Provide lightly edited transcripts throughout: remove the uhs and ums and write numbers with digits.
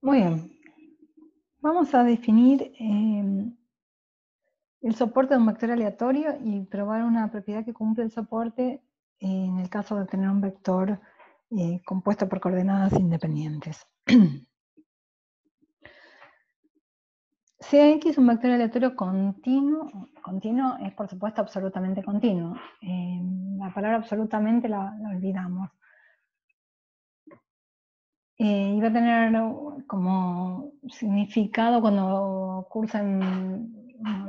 Muy bien, vamos a definir el soporte de un vector aleatorio y probar una propiedad que cumple el soporte en el caso de tener un vector compuesto por coordenadas independientes. Sea X un vector aleatorio continuo es por supuesto absolutamente continuo. La palabra absolutamente la olvidamos. Y va a tener como significado cuando cursan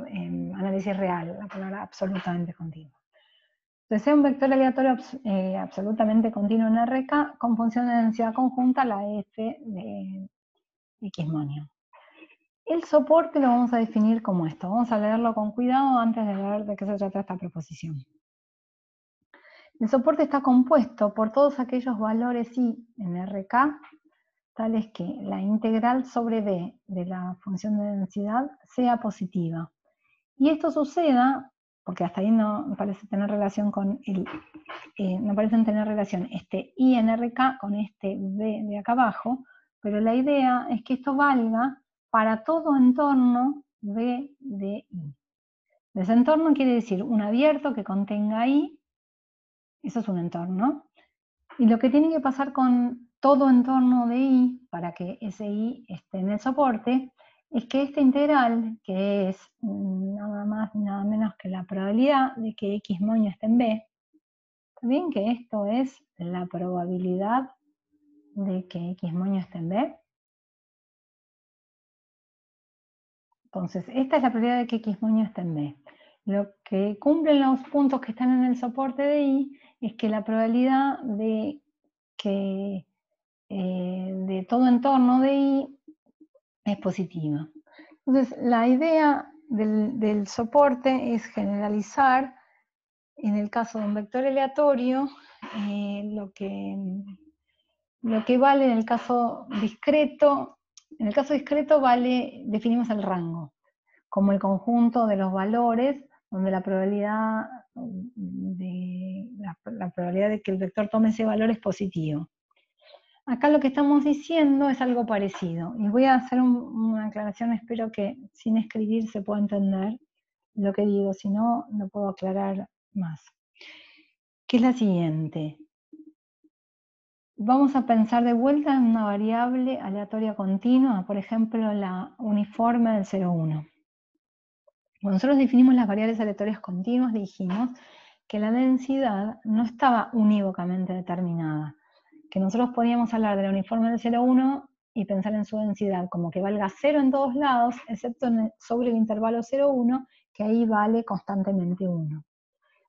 en análisis real, la palabra absolutamente continuo. Entonces, sea un vector aleatorio absolutamente continuo en RK con función de densidad conjunta, la F de X monio. El soporte lo vamos a definir como esto. Vamos a leerlo con cuidado antes de ver de qué se trata esta proposición. El soporte está compuesto por todos aquellos valores I en RK tales que la integral sobre B de la función de densidad sea positiva. Y esto suceda, porque hasta ahí no parece tener relación con no parecen tener relación este I en RK con este B de acá abajo, pero la idea es que esto valga para todo entorno B de I. Ese entorno quiere decir un abierto que contenga I, eso es un entorno, y lo que tiene que pasar con todo entorno de I, para que ese I esté en el soporte, es que esta integral, que es nada más ni nada menos que la probabilidad de que X moño esté en B, ¿bien que esto es la probabilidad de que X moño esté en B? Entonces, esta es la probabilidad de que X moño esté en B. Lo que cumplen los puntos que están en el soporte de I es que la probabilidad de que de todo entorno de I es positiva. Entonces, la idea del soporte es generalizar, en el caso de un vector aleatorio, lo que vale en el caso discreto. En el caso discreto definimos el rango, como el conjunto de los valores, donde la probabilidad de que el vector tome ese valor es positivo. Acá lo que estamos diciendo es algo parecido. Y voy a hacer una aclaración, espero que sin escribir se pueda entender lo que digo, si no, no puedo aclarar más. Que es la siguiente. Vamos a pensar de vuelta en una variable aleatoria continua, por ejemplo, la uniforme del 0,1. Cuando nosotros definimos las variables aleatorias continuas, dijimos que la densidad no estaba unívocamente determinada, que nosotros podíamos hablar de la uniforme del 0,1 y pensar en su densidad como que valga 0 en todos lados, excepto sobre el intervalo 0,1, que ahí vale constantemente 1.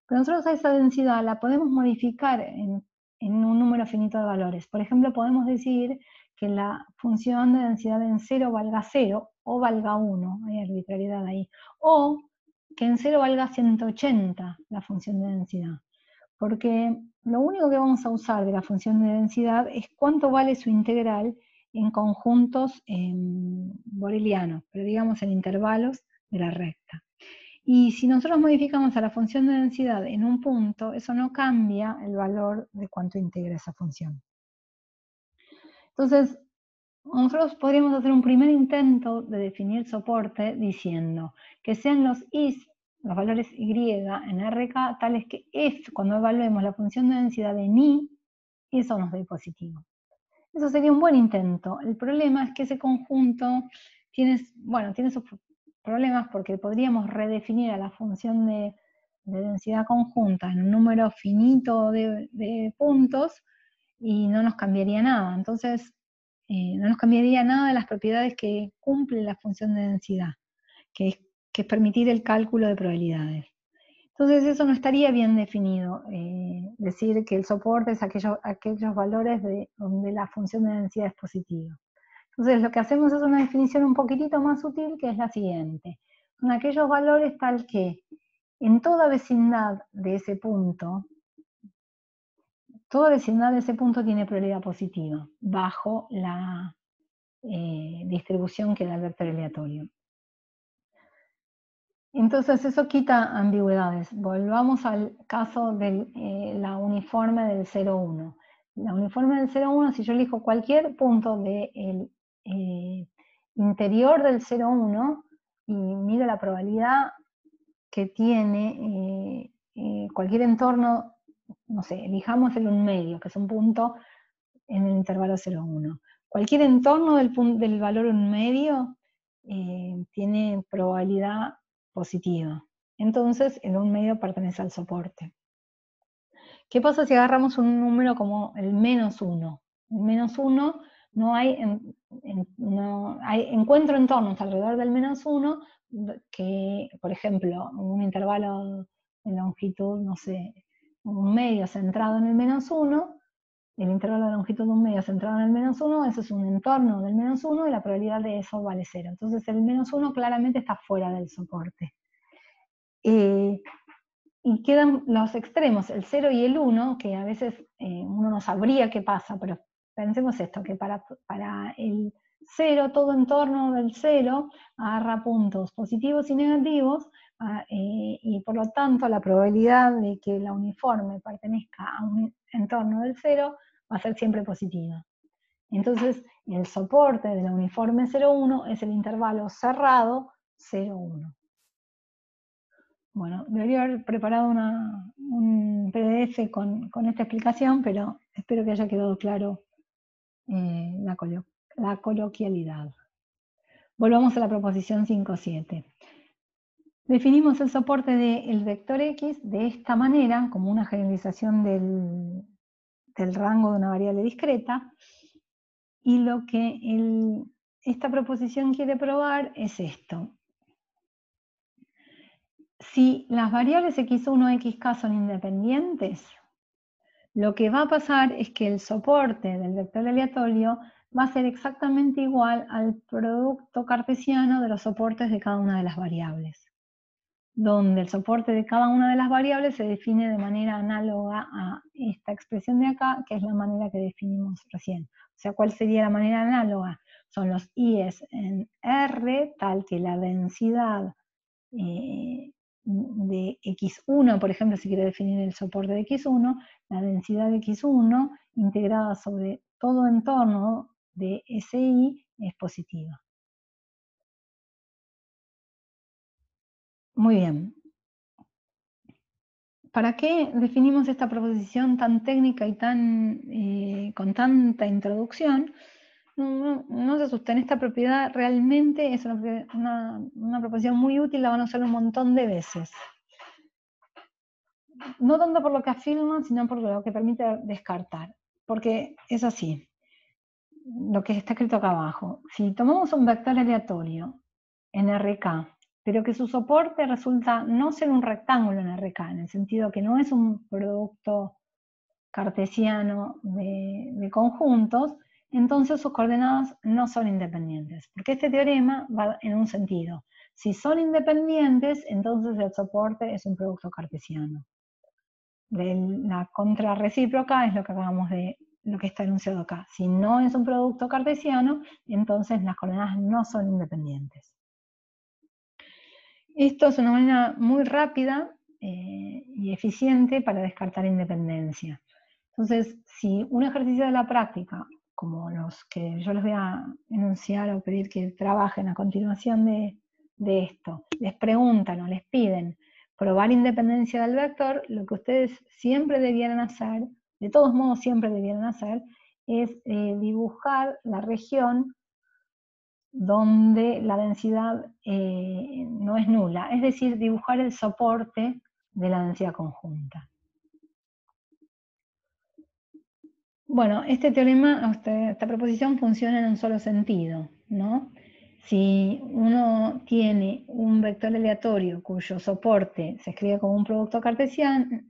Pero nosotros a esa densidad la podemos modificar en un número finito de valores. Por ejemplo, podemos decir que la función de densidad en 0 valga 0 o valga 1, hay arbitrariedad ahí, o que en 0 valga 180 la función de densidad, porque lo único que vamos a usar de la función de densidad es cuánto vale su integral en conjuntos borelianos, pero digamos en intervalos de la recta. Y si nosotros modificamos a la función de densidad en un punto, eso no cambia el valor de cuánto integra esa función. Entonces, nosotros podríamos hacer un primer intento de definir soporte diciendo que sean los is, los valores y en RK, tales que f, cuando evaluemos la función de densidad en i, eso nos dé positivo. Eso sería un buen intento. El problema es que ese conjunto tiene sus problemas porque podríamos redefinir a la función de densidad conjunta en un número finito de puntos y no nos cambiaría nada. Entonces, no nos cambiaría nada de las propiedades que cumple la función de densidad, que es permitir el cálculo de probabilidades. Entonces eso no estaría bien definido, decir que el soporte es aquellos valores donde la función de densidad es positiva. Entonces lo que hacemos es una definición un poquitito más sutil, que es la siguiente. Son aquellos valores tal que en toda vecindad de ese punto, tiene probabilidad positiva, bajo la distribución que da el vector aleatorio. Entonces eso quita ambigüedades. Volvamos al caso de la uniforme del 0,1. La uniforme del 0,1, si yo elijo cualquier punto del interior del 0,1 y miro la probabilidad que tiene cualquier entorno, no sé, elijamos el 1 medio, que es un punto en el intervalo 0,1. Cualquier entorno del valor 1 medio tiene probabilidad positiva. Entonces, el 1 medio pertenece al soporte. ¿Qué pasa si agarramos un número como el -1? El -1 no hay, encuentro entornos alrededor del -1 que, por ejemplo, un intervalo de longitud, no sé, un medio centrado en el -1, el intervalo de longitud de un medio centrado en el -1, eso es un entorno del -1 y la probabilidad de eso vale 0. Entonces el -1 claramente está fuera del soporte. Y quedan los extremos, el 0 y el 1, que a veces uno no sabría qué pasa, pero pensemos esto, que para el 0, todo entorno del 0 agarra puntos positivos y negativos, y por lo tanto la probabilidad de que la uniforme pertenezca a un entorno del 0 va a ser siempre positiva. Entonces, el soporte de la uniforme 0,1 es el intervalo cerrado 0,1. Bueno, debería haber preparado un PDF con esta explicación, pero espero que haya quedado claro la coloquialidad. Volvamos a la proposición 5.7. Definimos el soporte del vector X de esta manera, como una generalización del rango de una variable discreta, y lo que esta proposición quiere probar es esto. Si las variables x1 y xk son independientes, lo que va a pasar es que el soporte del vector aleatorio va a ser exactamente igual al producto cartesiano de los soportes de cada una de las variables, donde el soporte de cada una de las variables se define de manera análoga a esta expresión de acá, que es la manera que definimos recién. O sea, ¿cuál sería la manera análoga? Son los i's en R, tal que la densidad de x1, por ejemplo, si quiero definir el soporte de x1, la densidad de x1 integrada sobre todo entorno de SI es positiva. Muy bien. ¿Para qué definimos esta proposición tan técnica y con tanta introducción? No se asusten, esta propiedad realmente es una proposición muy útil, la van a usar un montón de veces. No tanto por lo que afirma, sino por lo que permite descartar. Porque es así, lo que está escrito acá abajo. Si tomamos un vector aleatorio en RK, pero que su soporte resulta no ser un rectángulo en RK, en el sentido que no es un producto cartesiano de conjuntos, entonces sus coordenadas no son independientes. Porque este teorema va en un sentido. Si son independientes, entonces el soporte es un producto cartesiano. La contrarrecíproca es lo que lo que está enunciado acá. Si no es un producto cartesiano, entonces las coordenadas no son independientes. Esto es una manera muy rápida y eficiente para descartar independencia. Entonces, si un ejercicio de la práctica, como los que yo les voy a enunciar o pedir que trabajen a continuación de esto, les preguntan o les piden probar independencia del vector, lo que ustedes siempre debieran hacer, de todos modos siempre debieran hacer, es dibujar la región donde la densidad no es nula, es decir, dibujar el soporte de la densidad conjunta. Bueno, este teorema, esta proposición funciona en un solo sentido, ¿no? Si uno tiene un vector aleatorio cuyo soporte se escribe como un producto cartesiano,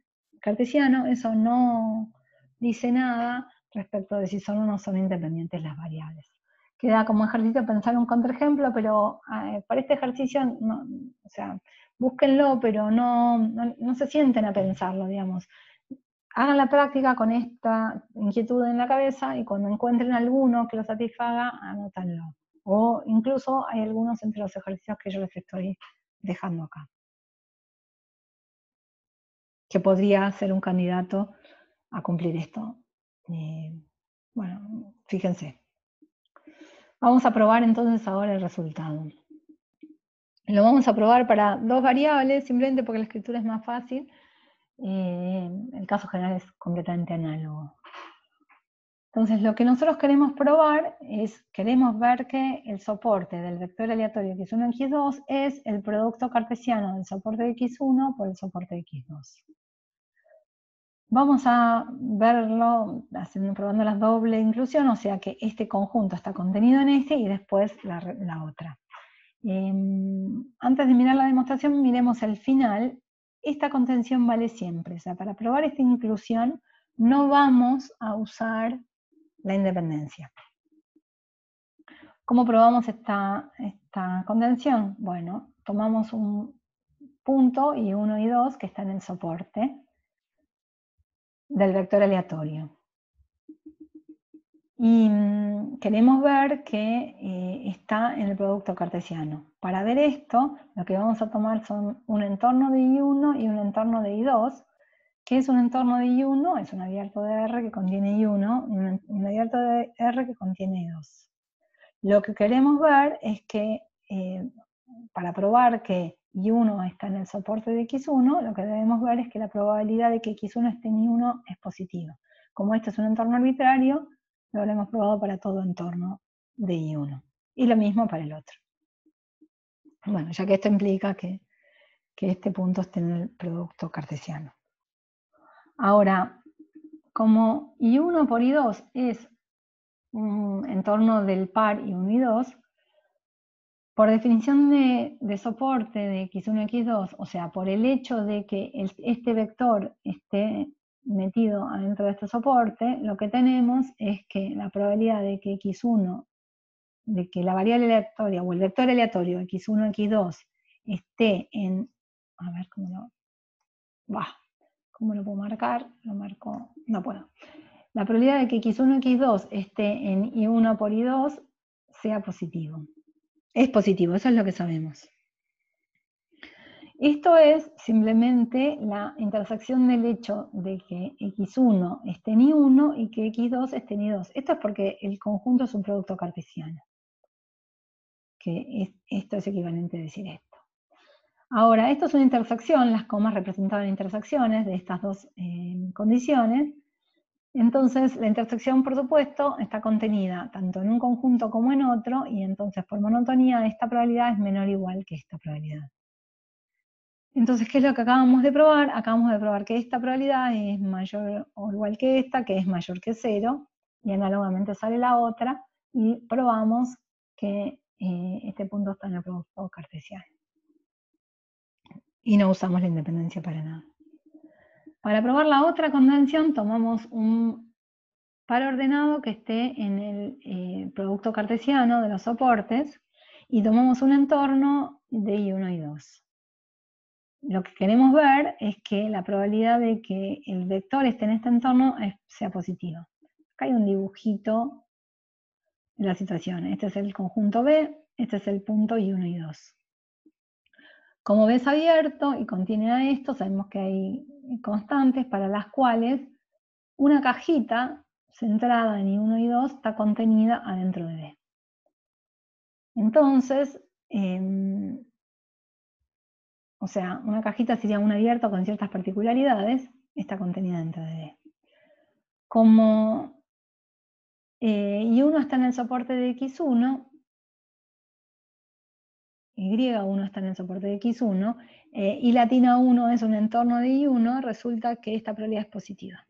eso no dice nada respecto de si son o no son independientes las variables. Queda como ejercicio pensar un contraejemplo, pero para este ejercicio, o sea, búsquenlo, pero no se sienten a pensarlo, digamos. Hagan la práctica con esta inquietud en la cabeza y cuando encuentren alguno que lo satisfaga, anótanlo. O incluso hay algunos entre los ejercicios que yo les estoy dejando acá, que podría ser un candidato a cumplir esto. Bueno, fíjense. Vamos a probar entonces ahora el resultado. Lo vamos a probar para dos variables, simplemente porque la escritura es más fácil. El caso general es completamente análogo. Entonces, lo que nosotros queremos probar es, queremos ver que el soporte del vector aleatorio x1, x2 es el producto cartesiano del soporte de x1 por el soporte de x2. Vamos a verlo probando la doble inclusión, o sea que este conjunto está contenido en este y después la otra. Antes de mirar la demostración, miremos el final. Esta contención vale siempre, o sea, para probar esta inclusión no vamos a usar la independencia. ¿Cómo probamos esta contención? Bueno, tomamos un punto y 1 y 2 que están en el soporte del vector aleatorio. Y queremos ver que está en el producto cartesiano. Para ver esto, lo que vamos a tomar son un entorno de I1 y un entorno de I2. ¿Qué es un entorno de I1? Es un abierto de R que contiene I1 y un abierto de R que contiene I2. Lo que queremos ver es que, para probar que I1 está en el soporte de X1, lo que debemos ver es que la probabilidad de que X1 esté en I1 es positiva. Como este es un entorno arbitrario, lo habremos probado para todo entorno de I1. Y lo mismo para el otro. Bueno, ya que esto implica que este punto esté en el producto cartesiano. Ahora, como I1 por I2 es un entorno del par I1 y 2, por definición de soporte de x1 y x2, o sea, por el hecho de que este vector esté metido adentro de este soporte, lo que tenemos es que la probabilidad de que x1, de que la variable aleatoria o el vector aleatorio x1, x2 esté en, a ver ¿cómo lo puedo marcar? Lo marco, no puedo. La probabilidad de que x1, x2 esté en i1 por i2 sea positivo. Es positivo, eso es lo que sabemos. Esto es simplemente la intersección del hecho de que x1 esté en I1 y que x2 esté en I2. Esto es porque el conjunto es un producto cartesiano. Esto es equivalente a decir esto. Ahora, esto es una intersección, las comas representaban intersecciones de estas dos condiciones. Entonces, la intersección, por supuesto, está contenida tanto en un conjunto como en otro, y entonces, por monotonía, esta probabilidad es menor o igual que esta probabilidad. Entonces, ¿qué es lo que acabamos de probar? Acabamos de probar que esta probabilidad es mayor o igual que esta, que es mayor que 0, y análogamente sale la otra, y probamos que este punto está en el producto cartesiano. Y no usamos la independencia para nada. Para probar la otra convención, tomamos un par ordenado que esté en el producto cartesiano de los soportes, y tomamos un entorno de I1 y 2. Lo que queremos ver es que la probabilidad de que el vector esté en este entorno sea positiva. Acá hay un dibujito de la situación. Este es el conjunto B, este es el punto I1 y 2. Como B es abierto y contiene a esto, sabemos que hay constantes para las cuales una cajita centrada en I1 y 2 está contenida adentro de B. Entonces, o sea, una cajita sería un abierto con ciertas particularidades, está contenida dentro de D. Como Y1 está en el soporte de X1, Y1 está en el soporte de X1, y latina 1 es un entorno de I1, resulta que esta probabilidad es positiva.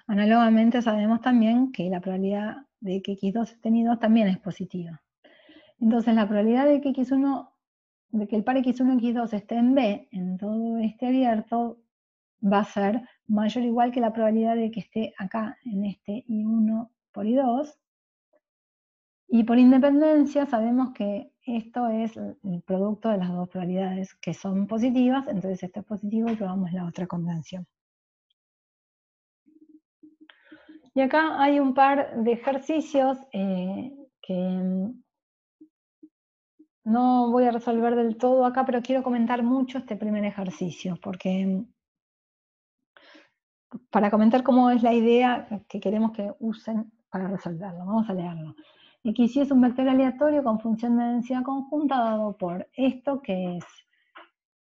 Análogamente sabemos también que la probabilidad de que X2 esté en I2 también es positiva. Entonces la probabilidad de que de que el par X1 y X2 esté en B, en todo este abierto, va a ser mayor o igual que la probabilidad de que esté acá en este I1 por I2. Y por independencia sabemos que esto es el producto de las dos probabilidades que son positivas, entonces esto es positivo y probamos la otra convención. Y acá hay un par de ejercicios que no voy a resolver del todo acá, pero quiero comentar mucho este primer ejercicio, porque para comentar cómo es la idea que queremos que usen para resolverlo. Vamos a leerlo. XY es un vector aleatorio con función de densidad conjunta dado por esto, que es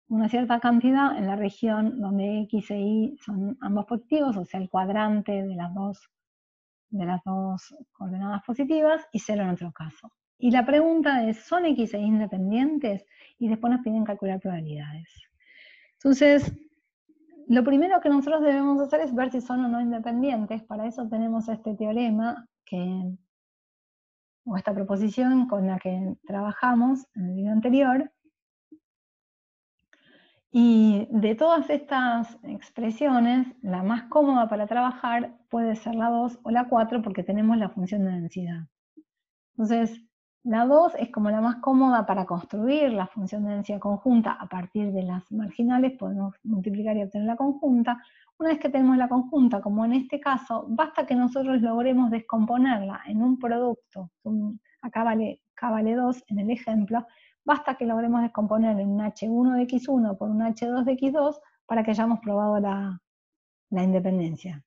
una cierta cantidad en la región donde X e Y son ambos positivos, o sea, el cuadrante de las dos coordenadas positivas, y 0 en otro caso. Y la pregunta es, ¿son X e Y independientes? Y después nos piden calcular probabilidades. Entonces, lo primero que nosotros debemos hacer es ver si son o no independientes. Para eso tenemos este teorema, o esta proposición con la que trabajamos en el video anterior. Y de todas estas expresiones, la más cómoda para trabajar puede ser la 2 o la 4 porque tenemos la función de densidad. Entonces, la 2 es como la más cómoda para construir la función de densidad conjunta a partir de las marginales, podemos multiplicar y obtener la conjunta. Una vez que tenemos la conjunta, como en este caso, basta que nosotros logremos descomponerla en un producto, acá vale 2 en el ejemplo, basta que logremos descomponer en un H1 de X1 por un H2 de X2 para que hayamos probado la independencia,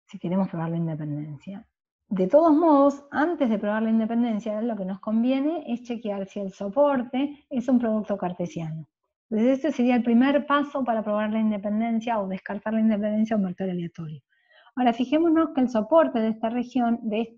si queremos probar la independencia. De todos modos, antes de probar la independencia, lo que nos conviene es chequear si el soporte es un producto cartesiano. Entonces este sería el primer paso para probar la independencia o descartar la independencia de un vector aleatorio. Ahora fijémonos que el soporte de esta región, de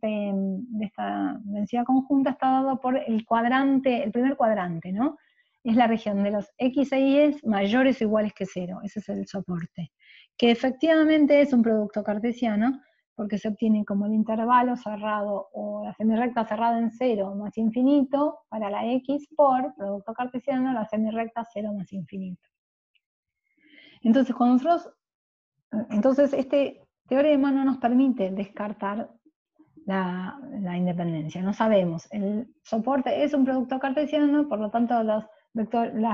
esta densidad conjunta, está dado por el cuadrante, el primer cuadrante, ¿no? Es la región de los X e Y mayores o iguales que 0, ese es el soporte. Que efectivamente es un producto cartesiano, porque se obtiene como el intervalo cerrado o la semirrecta cerrada en 0 más infinito para la X por producto cartesiano, la semirrecta 0 más infinito. Entonces, entonces este teorema no nos permite descartar la independencia. No sabemos, el soporte es un producto cartesiano, por lo tanto las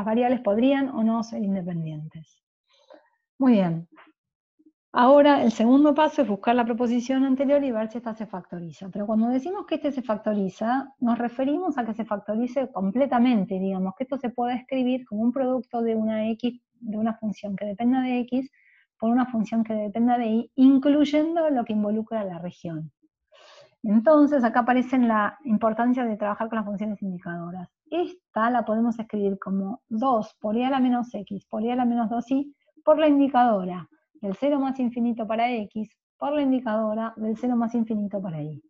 variables podrían o no ser independientes. Muy bien. Ahora el segundo paso es buscar la proposición anterior y ver si esta se factoriza. Pero cuando decimos que este se factoriza, nos referimos a que se factorice completamente, digamos, que esto se puede escribir como un producto de una X, de una función que dependa de X, por una función que dependa de Y, incluyendo lo que involucra la región. Entonces, acá aparece la importancia de trabajar con las funciones indicadoras. Esta la podemos escribir como 2 por y a la menos x por y a la menos 2y por la indicadora del 0 más infinito para x por la indicadora del 0 más infinito para y.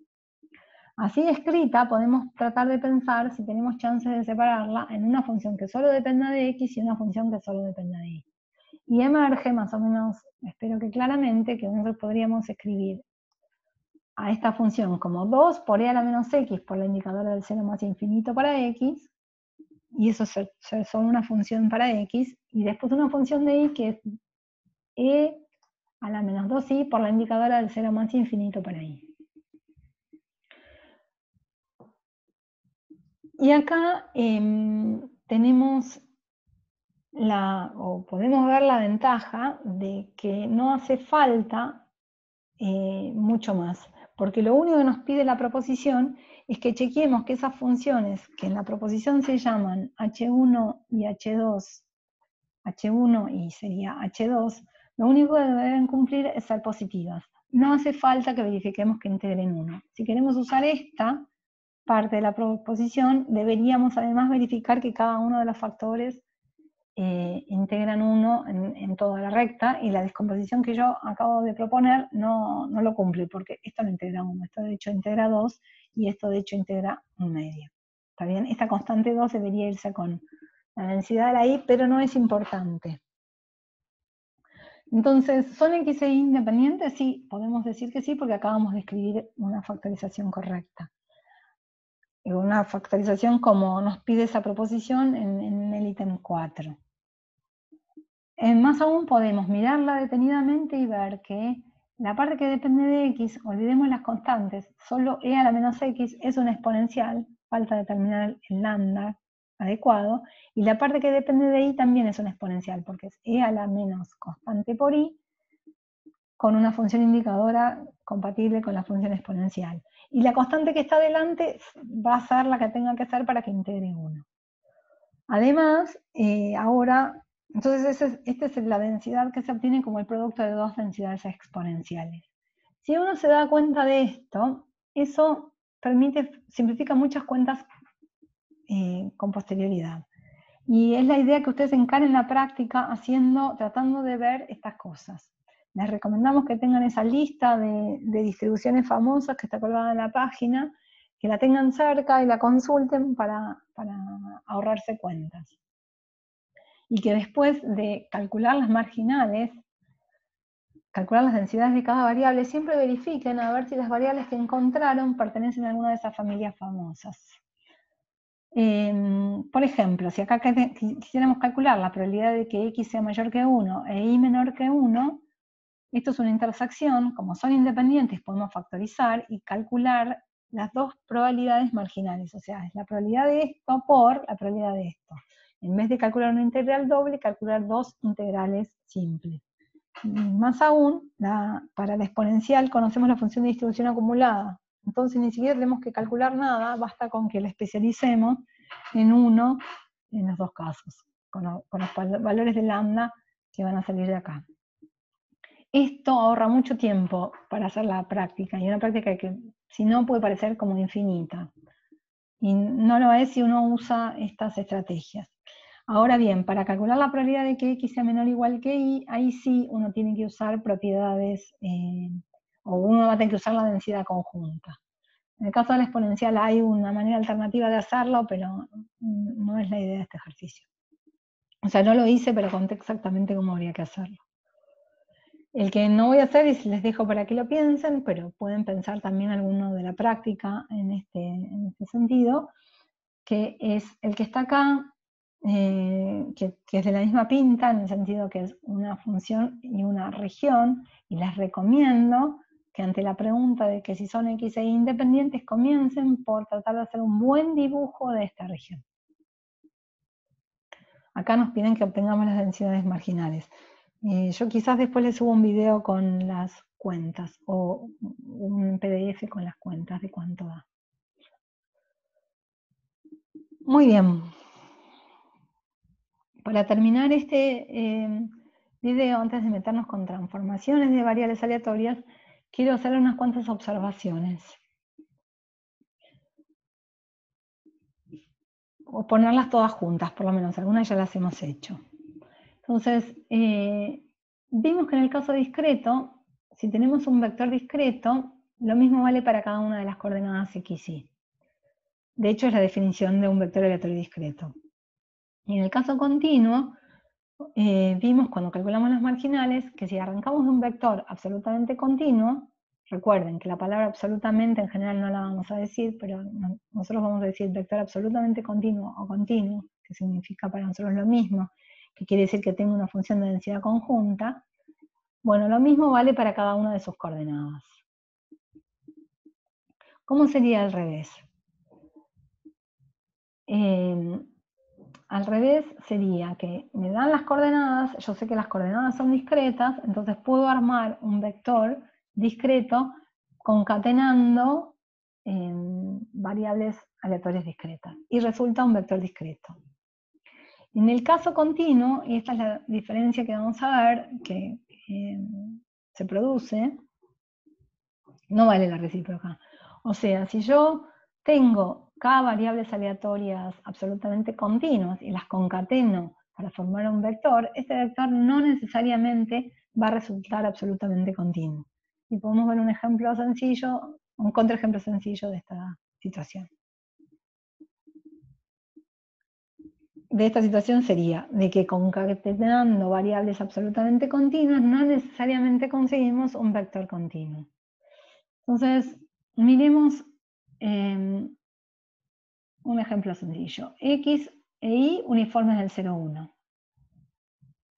Así escrita, podemos tratar de pensar si tenemos chances de separarla en una función que solo dependa de x y una función que solo dependa de y. Y emerge más o menos, espero que claramente, que nosotros podríamos escribir a esta función como 2 por e a la menos x por la indicadora del 0 más infinito para x, y eso es solo una función para x, y después una función de y que es e a la menos 2y por la indicadora del 0 más infinito para y. Y acá tenemos podemos ver la ventaja de que no hace falta mucho más, porque lo único que nos pide la proposición es que chequeemos que esas funciones que en la proposición se llaman H1 y H2, H1 y sería H2, lo único que deben cumplir es ser positivas. No hace falta que verifiquemos que integren 1. Si queremos usar esta parte de la proposición, deberíamos además verificar que cada uno de los factores integran 1 en toda la recta, y la descomposición que yo acabo de proponer no lo cumple, porque esto no integra 1, esto de hecho integra 2, y esto de hecho integra 1/2. ¿Está bien? Esta constante 2 debería irse con la densidad de la y, pero no es importante. Entonces, ¿son X e Y independientes? Sí, podemos decir que sí, porque acabamos de escribir una factorización correcta. Una factorización como nos pide esa proposición en el ítem 4. Más aún podemos mirarla detenidamente y ver que la parte que depende de x, olvidemos las constantes, solo e a la menos x es una exponencial, falta determinar el lambda adecuado, y la parte que depende de y también es una exponencial, porque es e a la menos constante por y, con una función indicadora compatible con la función exponencial. Y la constante que está delante va a ser la que tenga que ser para que integre 1. Además, ahora, entonces esta es la densidad que se obtiene como el producto de dos densidades exponenciales. Si uno se da cuenta de esto, eso simplifica muchas cuentas con posterioridad. Y es la idea que ustedes encaren la práctica tratando de ver estas cosas. Les recomendamos que tengan esa lista de distribuciones famosas que está colgada en la página, que la tengan cerca y la consulten para ahorrarse cuentas. Y que después de calcular las marginales, calcular las densidades de cada variable, siempre verifiquen a ver si las variables que encontraron pertenecen a alguna de esas familias famosas. Por ejemplo, si acá quisiéramos calcular la probabilidad de que x sea mayor que 1 e y menor que 1, esto es una intersección, como son independientes podemos factorizar y calcular las dos probabilidades marginales, o sea, es la probabilidad de esto por la probabilidad de esto. En vez de calcular una integral doble, calcular dos integrales simples. Y más aún, para la exponencial conocemos la función de distribución acumulada. Entonces ni siquiera tenemos que calcular nada, basta con que la especialicemos en uno en los dos casos, con los valores de lambda que van a salir de acá. Esto ahorra mucho tiempo para hacer la práctica, y una práctica que si no puede parecer como infinita. Y no lo es si uno usa estas estrategias. Ahora bien, para calcular la probabilidad de que x sea menor o igual que y, ahí sí uno tiene que usar propiedades, o uno va a tener que usar la densidad conjunta. En el caso de la exponencial hay una manera alternativa de hacerlo, pero no es la idea de este ejercicio. O sea, no lo hice, pero conté exactamente cómo habría que hacerlo. El que no voy a hacer, y les dejo para que lo piensen, pero pueden pensar también alguno de la práctica en este sentido, que es el que está acá, que es de la misma pinta, en el sentido que es una función y una región, y les recomiendo que ante la pregunta de que si son x e y independientes, comiencen por tratar de hacer un buen dibujo de esta región. Acá nos piden que obtengamos las densidades marginales. Yo quizás después les subo un video con las cuentas, o un PDF con las cuentas de cuánto da. Muy bien. Para terminar este video, antes de meternos con transformaciones de variables aleatorias, quiero hacer unas cuantas observaciones. O ponerlas todas juntas, por lo menos, algunas ya las hemos hecho. Entonces, vimos que en el caso discreto, si tenemos un vector discreto, lo mismo vale para cada una de las coordenadas x, y. De hecho, es la definición de un vector aleatorio discreto. Y en el caso continuo, vimos cuando calculamos las marginales que si arrancamos de un vector absolutamente continuo, recuerden que la palabra absolutamente en general no la vamos a decir, pero nosotros vamos a decir vector absolutamente continuo o continuo, que significa para nosotros lo mismo, que quiere decir que tengo una función de densidad conjunta. Bueno, lo mismo vale para cada una de sus coordenadas. ¿Cómo sería al revés? Al revés sería que me dan las coordenadas, yo sé que las coordenadas son discretas, entonces puedo armar un vector discreto concatenando variables aleatorias discretas, y resulta un vector discreto. En el caso continuo, y esta es la diferencia que vamos a ver, que se produce, no vale la recíproca. O sea, si yo tengo k variables aleatorias absolutamente continuas y las concateno para formar un vector, este vector no necesariamente va a resultar absolutamente continuo. Y podemos ver un ejemplo sencillo, un contraejemplo sencillo de esta situación. De esta situación sería de que concatenando variables absolutamente continuas no necesariamente conseguimos un vector continuo. Entonces, miremos un ejemplo sencillo. X e Y uniformes del 0, 1.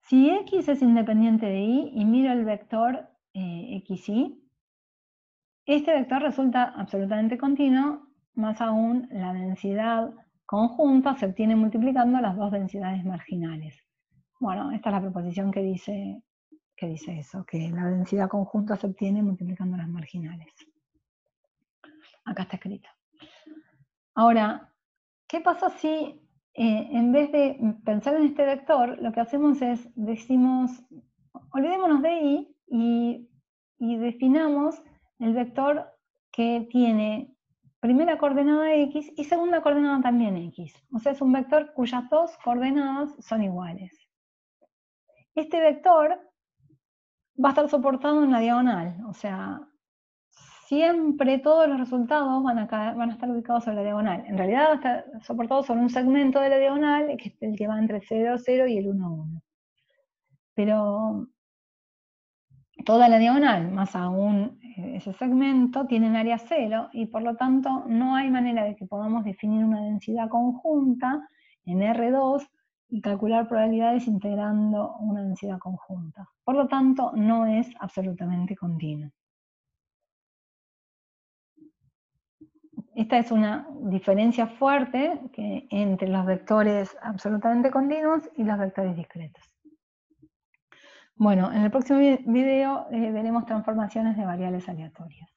Si X es independiente de Y y miro el vector XY, este vector resulta absolutamente continuo, más aún la densidad conjunta se obtiene multiplicando las dos densidades marginales. Bueno, esta es la proposición que dice eso, que la densidad conjunta se obtiene multiplicando las marginales. Acá está escrito. Ahora, ¿qué pasa si en vez de pensar en este vector, lo que hacemos es, decimos, olvidémonos de Y y definamos el vector que tiene primera coordenada x y segunda coordenada también x. O sea, es un vector cuyas dos coordenadas son iguales. Este vector va a estar soportado en la diagonal, o sea, siempre todos los resultados van a estar ubicados sobre la diagonal. En realidad va a estar soportado sobre un segmento de la diagonal, que es el que va entre 0, 0 y el 1, 1. Pero toda la diagonal, más aún ese segmento, tienen área 0 y por lo tanto no hay manera de que podamos definir una densidad conjunta en R2 y calcular probabilidades integrando una densidad conjunta. Por lo tanto, no es absolutamente continuo. Esta es una diferencia fuerte entre los vectores absolutamente continuos y los vectores discretos. Bueno, en el próximo video veremos transformaciones de variables aleatorias.